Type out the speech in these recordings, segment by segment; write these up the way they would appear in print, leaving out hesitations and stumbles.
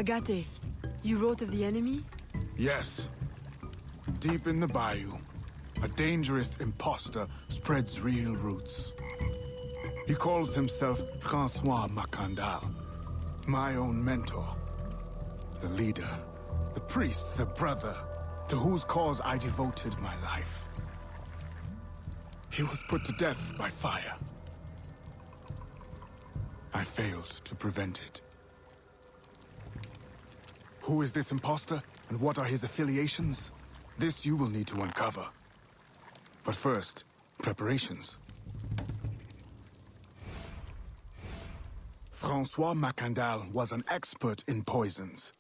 Agate, you wrote of the enemy? Yes. Deep in the Bayou, a dangerous imposter spreads real roots. He calls himself Francois Macandal, my own mentor. The leader, the priest, the brother, to whose cause I devoted my life. He was put to death by fire. I failed to prevent it. Who is this imposter, and what are his affiliations? This you will need to uncover. But first, preparations. Francois Macandal was an expert in poisons.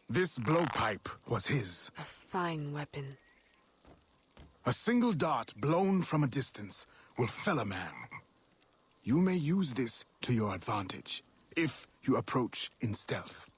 This blowpipe was his. A fine weapon. A single dart blown from a distance will fell a man. You may use this to your advantage, if you approach in stealth.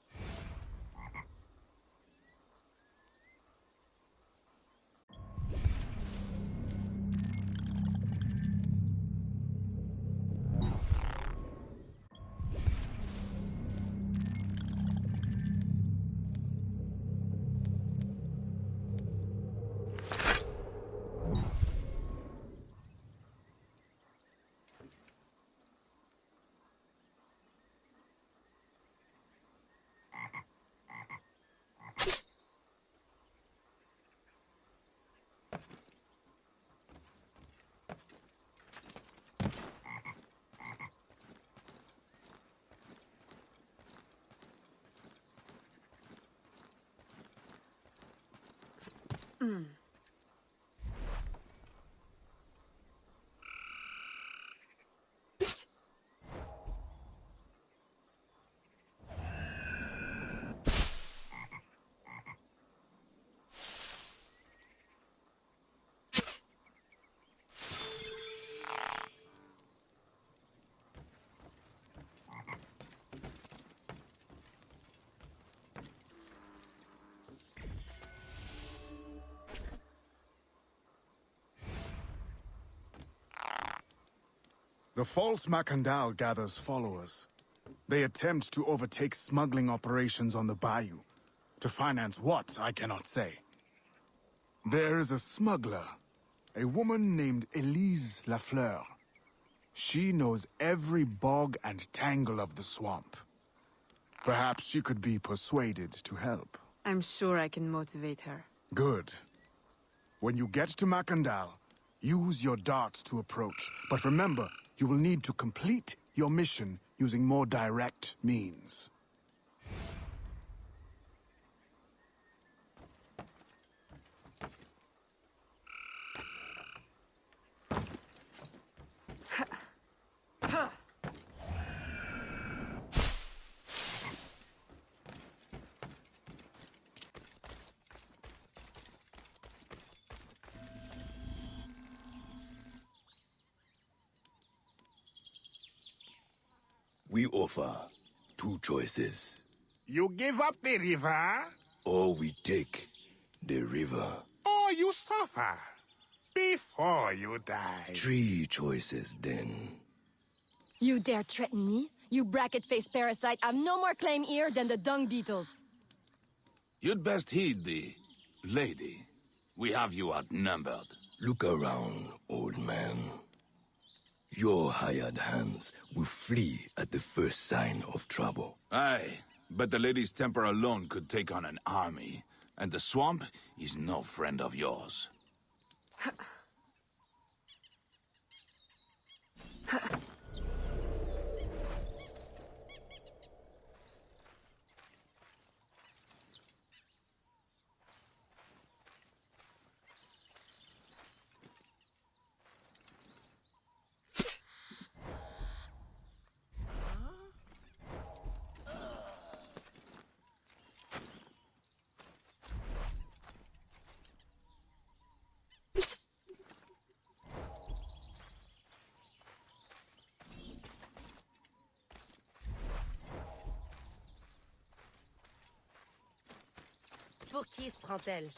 The false Macandal gathers followers. They attempt to overtake smuggling operations on the Bayou. To finance what, I cannot say. There is a smuggler, a woman named Elise Lafleur. She knows every bog and tangle of the swamp. Perhaps she could be persuaded to help. I'm sure I can motivate her. Good. When you get to Macandal, use your darts to approach. But remember, you will need to complete your mission using more direct means. We offer two choices. You give up the river, Or we take the river. or you suffer before you die. Three choices then. You dare threaten me? You bracket-faced parasite, I've no more claim here than the dung beetles. You'd best heed the lady. We have you outnumbered. Look around, old man. Your hired hands will flee at the first sign of trouble. Aye, but the lady's temper alone could take on an army. And the swamp is no friend of yours. Pour qui se prend-elle?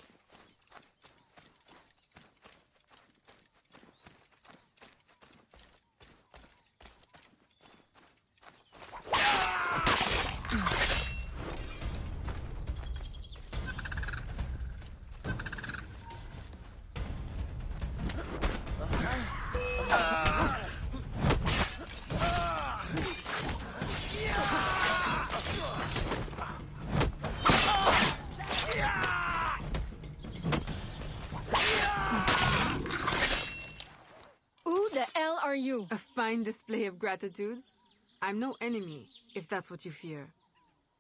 you. A fine display of gratitude. I'm no enemy, if that's what you fear.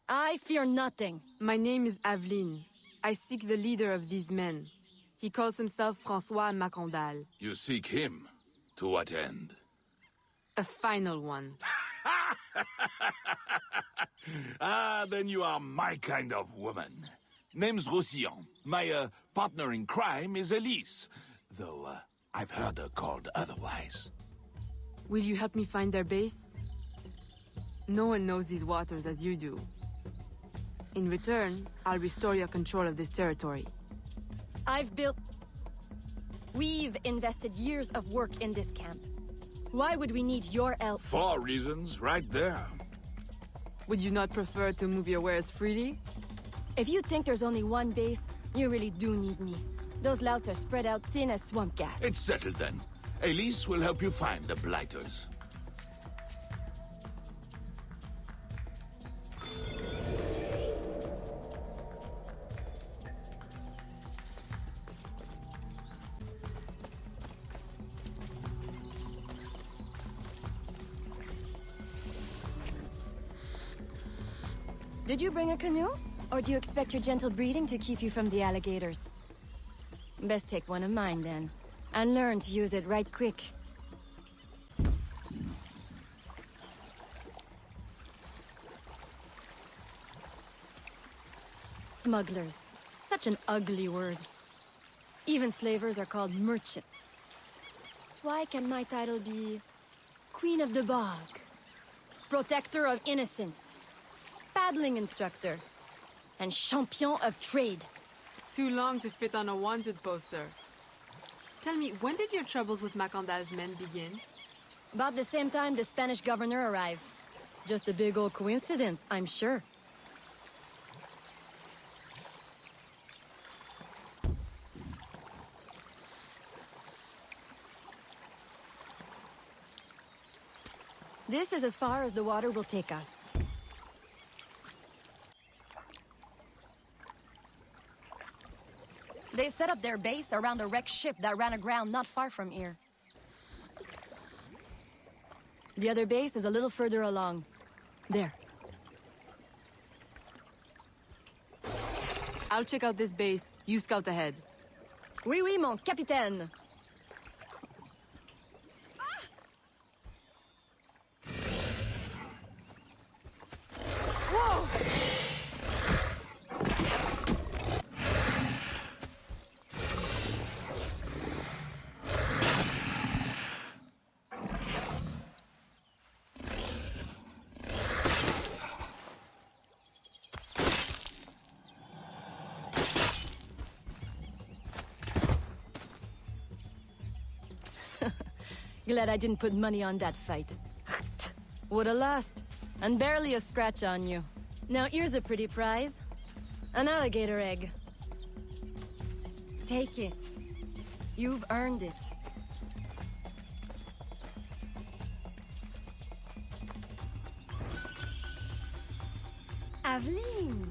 I fear nothing. My name is Aveline. I seek the leader of these men. He calls himself François Macandal. You seek him? To what end? A final one. Ah, then you are my kind of woman. Name's Roussillon. My partner in crime is Elise. Though, I've heard her called otherwise. Will you help me find their base? No one knows these waters as you do. In return, I'll restore your control of this territory. We've invested years of work in this camp. Why would we need your help? 4 reasons, right there. Would you not prefer to move your wares freely? If you think there's only one base, you really do need me. Those louts are spread out thin as swamp gas. It's settled then. Elise will help you find the Blighters. Did you bring a canoe? Or do you expect your gentle breeding to keep you from the alligators? Best take one of mine then, and learn to use it right quick. Smugglers. Such an ugly word. Even slavers are called merchants. Why can my title be Queen of the Bog? Protector of Innocence? Paddling instructor? And champion of trade? Too long to fit on a wanted poster. Tell me, when did your troubles with Macandal's men begin? About the same time the Spanish governor arrived. Just a big old coincidence, I'm sure. This is as far as the water will take us. They set up their base around a wrecked ship that ran aground not far from here. The other base is a little further along. There. I'll check out this base. You scout ahead. Oui, oui, mon capitaine. Whoa! Glad I didn't put money on that fight. Would've lost. And barely a scratch on you. Now here's a pretty prize. An alligator egg. Take it. You've earned it. Aveline.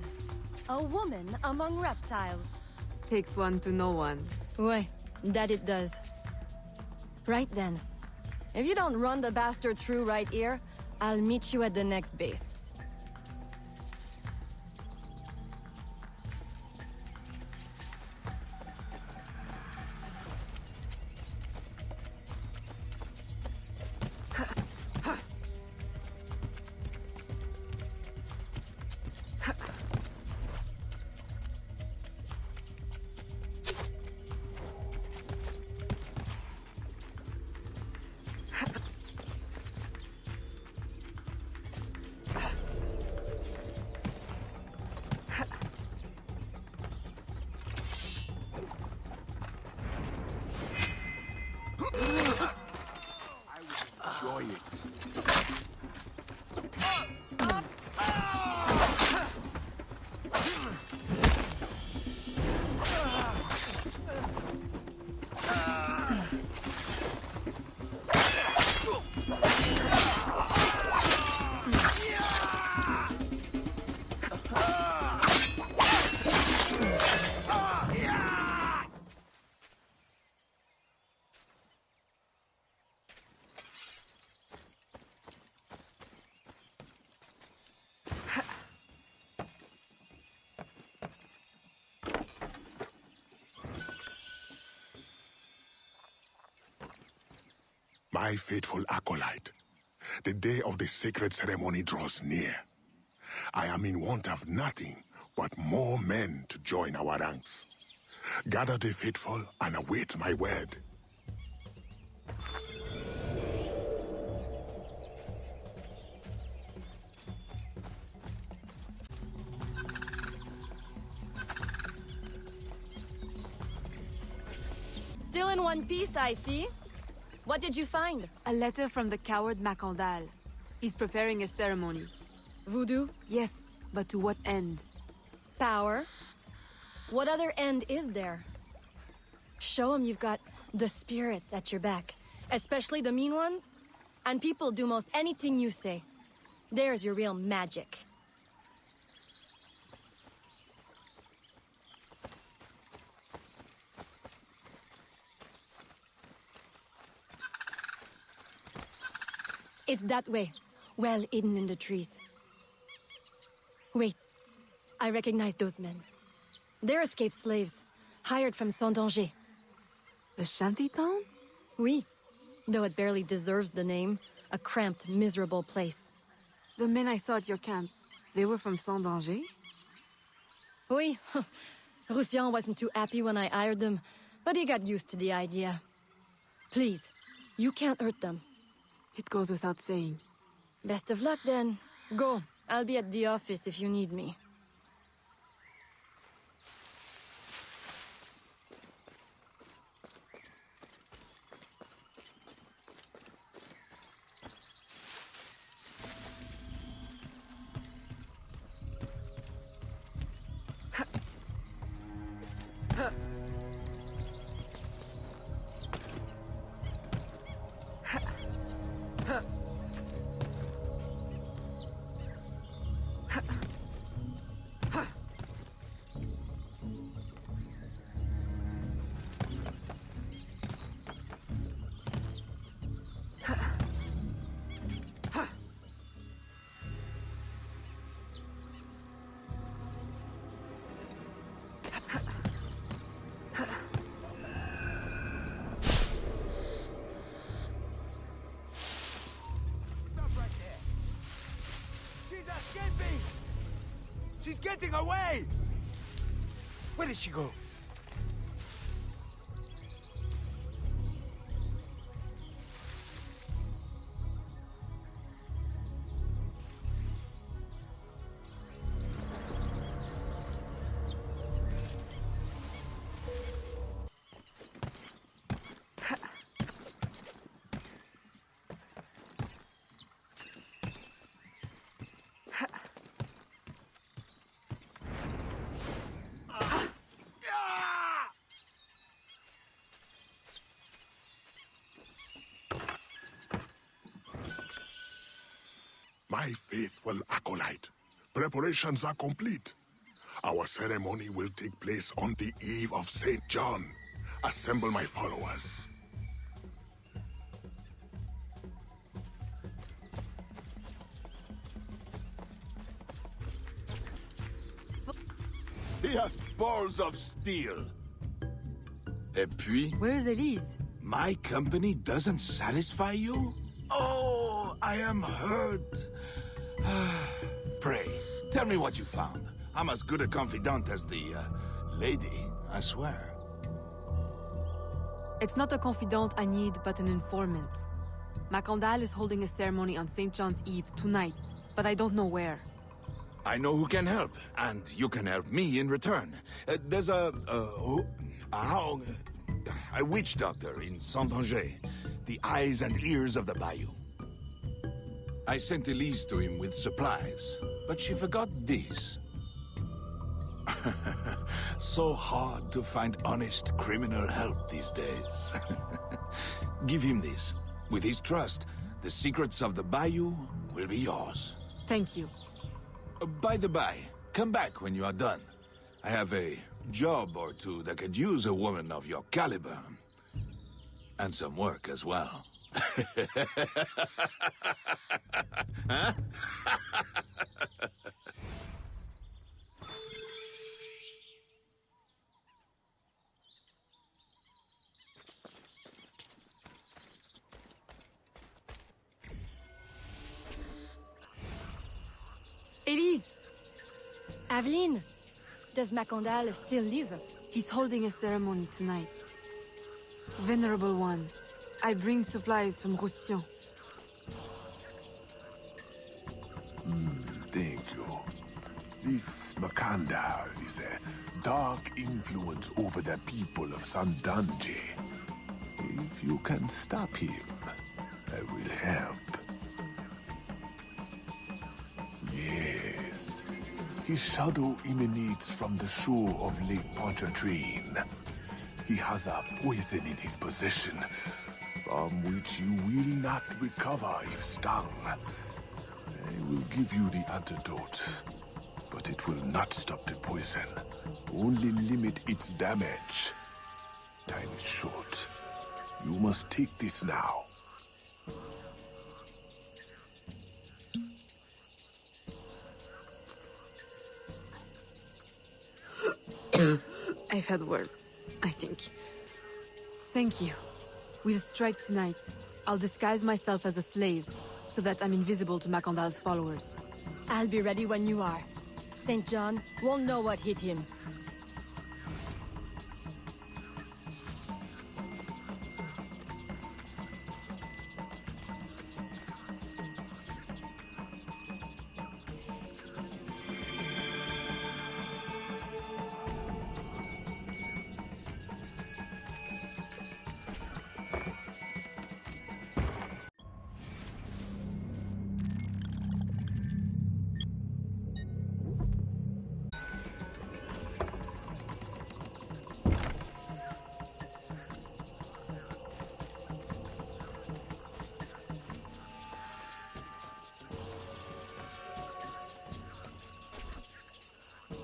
A woman among reptiles. Takes one to know one. Ouais, that it does. Right then. If you don't run the bastard through right here, I'll meet you at the next base. My faithful acolyte, the day of the sacred ceremony draws near. I am in want of nothing but more men to join our ranks. Gather the faithful and await my word. Still in one piece, I see. What did you find? A letter from the coward Macandal. He's preparing a ceremony. Voodoo? Yes, but to what end? Power? What other end is there? Show him you've got the spirits at your back, especially the mean ones, and people do most anything you say. There's your real magic. It's that way, well hidden in the trees. Wait, I recognize those men. They're escaped slaves, hired from Saint-Danger. The shantytown? Oui, though it barely deserves the name. A cramped, miserable place. The men I saw at your camp, they were from Saint-Danger? Oui, Roussillon wasn't too happy when I hired them, but he got used to the idea. Please, you can't hurt them. It goes without saying. Best of luck then. Go, I'll be at the office if you need me. She's getting away! Where did she go? My faithful acolyte, preparations are complete. Our ceremony will take place on the eve of St. John. Assemble my followers. He has balls of steel. Et puis, Where is Elise? my company doesn't satisfy you? Oh, I am hurt. Pray, tell me what you found. I'm as good a confidant as the lady, I swear. It's not a confidant I need, but an informant. Macandal is holding a ceremony on St. John's Eve tonight, but I don't know where. I know who can help, and you can help me in return. There's a witch doctor in Saint-Danger, the eyes and ears of the Bayou. I sent Elise to him with supplies, but she forgot this. So hard to find honest criminal help these days. Give him this. With his trust, the secrets of the Bayou will be yours. Thank you. By the by, come back when you are done. I have a job or two that could use a woman of your caliber. And some work as well. Huh? Aveline! Does Macondal still live? He's holding a ceremony tonight. Venerable One, I bring supplies from Roussillon. Thank you. This Macandal is a dark influence over the people of Sandange. If you can stop him, I will help. Yes. His shadow emanates from the shore of Lake Pontchartrain. He has a poison in his possession, from which you will not recover if stung. I will give you the antidote, but it will not stop the poison, only limit its damage. Time is short. You must take this now. I've had worse, I think. Thank you. We'll strike tonight. I'll disguise myself as a slave, so that I'm invisible to Macondal's followers. I'll be ready when you are. St. John won't know what hit him.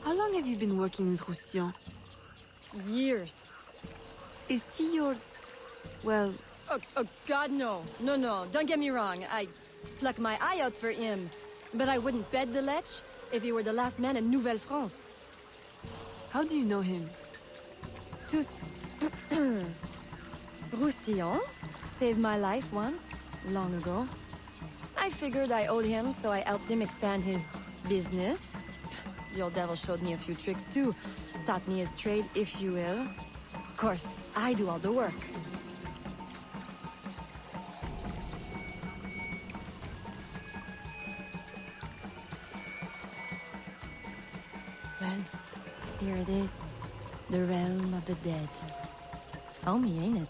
How long have you been working with Roussillon? Years. Is he your... well... Oh, God, no. No, don't get me wrong. I'd pluck my eye out for him. But I wouldn't bet the lech if he were the last man in Nouvelle-France. How do you know him? Tous... Roussillon saved my life once, long ago. I figured I owed him, so I helped him expand his business. The old devil showed me a few tricks too. Taught me his trade, if you will. Of course, I do all the work. Well, here it is. The realm of the dead. Homey, ain't it?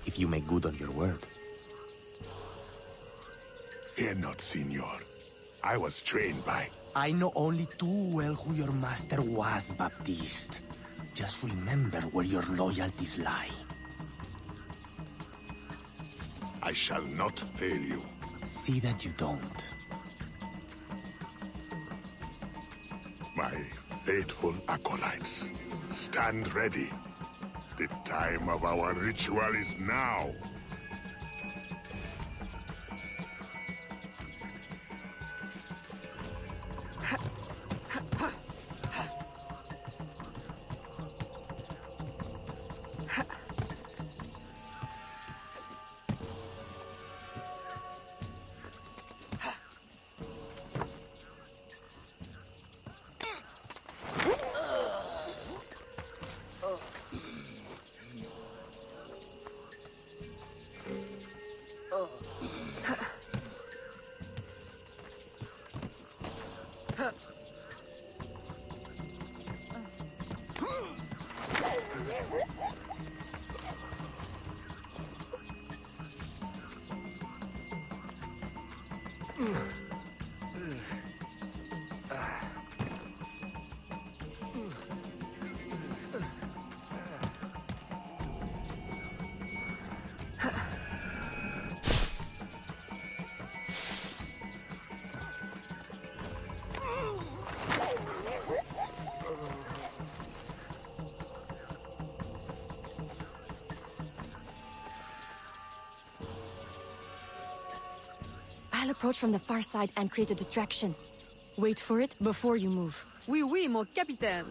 If you make good on your word. Fear not, Signor. I was trained by... I know only too well who your master was, Baptiste. Just remember where your loyalties lie. I shall not fail you. See that you don't. My faithful acolytes, stand ready. The time of our ritual is now. I'll approach from the far side and create a distraction. Wait for it before you move. Oui, oui, mon capitaine.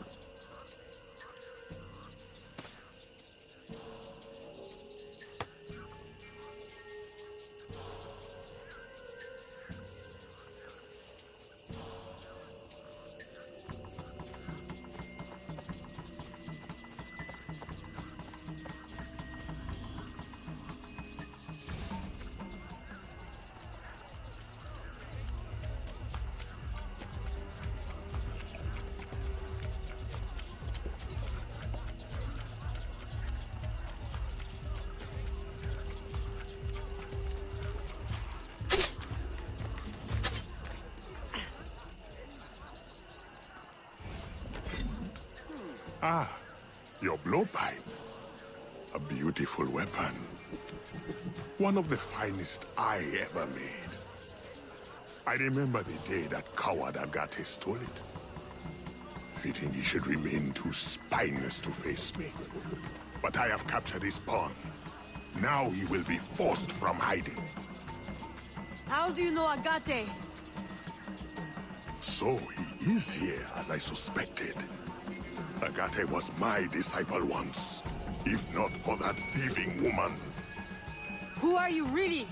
Ah, your blowpipe. A beautiful weapon. One of the finest I ever made. I remember the day that coward Agate stole it. Fitting he should remain too spineless to face me. But I have captured his pawn. Now he will be forced from hiding. How do you know Agate? So he is here as I suspected. Agate was my disciple once, if not for that thieving woman. Who are you really?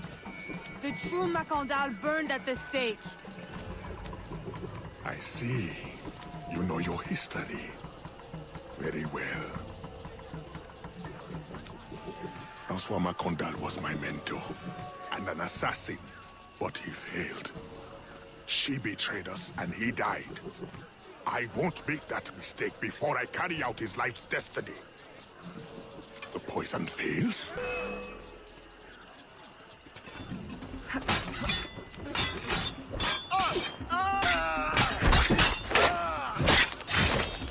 The true Macandal burned at the stake. I see. You know your history very well. François Macandal was my mentor and an assassin, but he failed. She betrayed us and he died. I won't make that mistake before I carry out his life's destiny. The poison fails?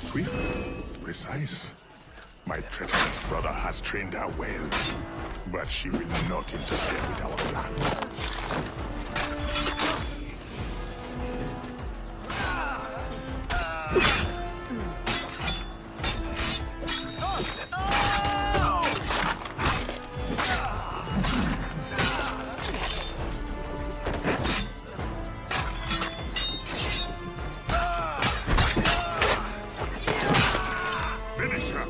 Swift, precise. My treacherous brother has trained her well, but she will not interfere with our plans. Finish her!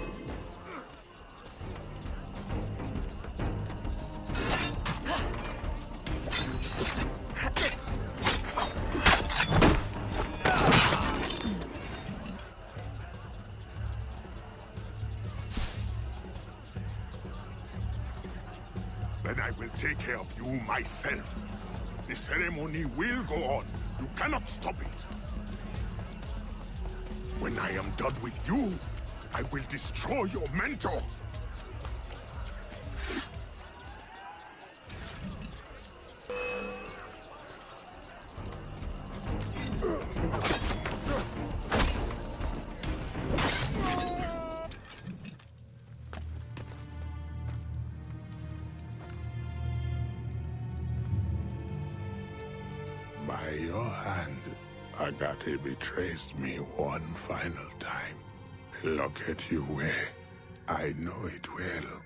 Then I will take care of you myself. The ceremony will go on. You cannot stop it. When I am done with you, I will destroy your mentor. By your hand, Agate betrays me one final time. Look at you where I know it well.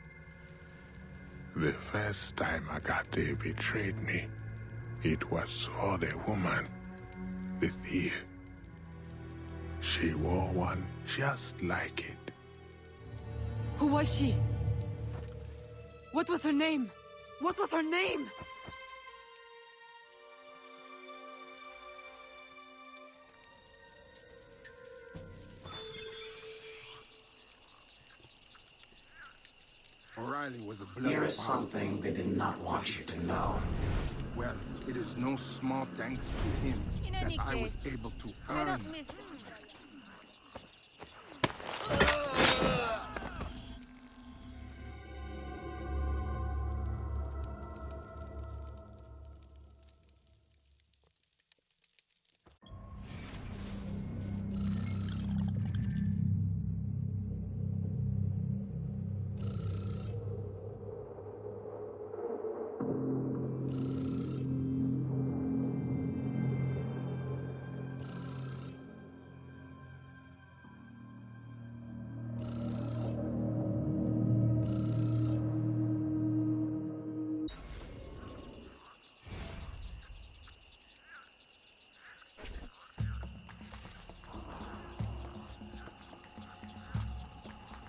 The first time Agate betrayed me, it was for the woman, the thief. She wore one just like it. Who was she? What was her name? What was her name? O'Reilly was a blood Here is something they did not want you to know. Well, it is no small thanks to him that I was able to earn.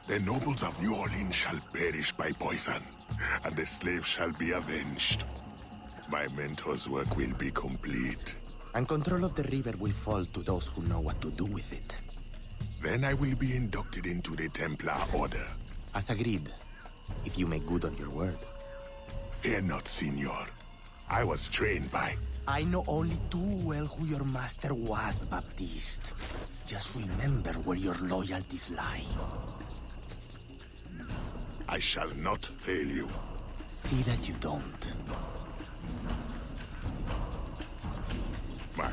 The nobles of New Orleans shall perish by poison, and the slaves shall be avenged. My mentor's work will be complete. And control of the river will fall to those who know what to do with it. Then I will be inducted into the Templar Order. As agreed, if you make good on your word. Fear not, Signor. I was trained by... I know only too well who your master was, Baptiste. Just remember where your loyalties lie. I shall not fail you. See that you don't. My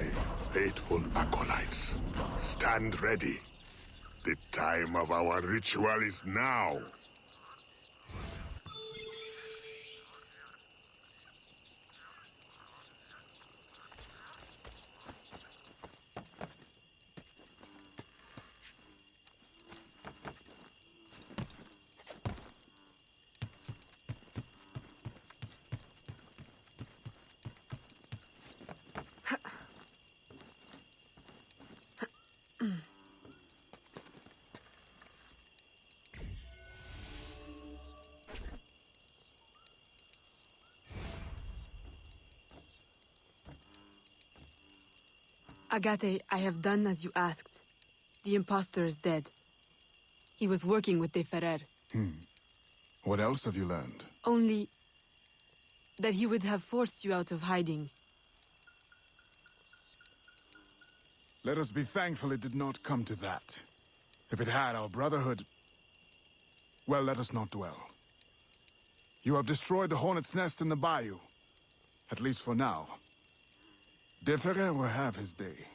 faithful acolytes, stand ready. The time of our ritual is now. Agate, I have done as you asked. The impostor is dead. He was working with De Ferrer. What else have you learned? Only that he would have forced you out of hiding. Let us be thankful it did not come to that. If it had, our brotherhood... Well, let us not dwell. You have destroyed the hornet's nest in the bayou. At least for now. De Ferrer will have his day.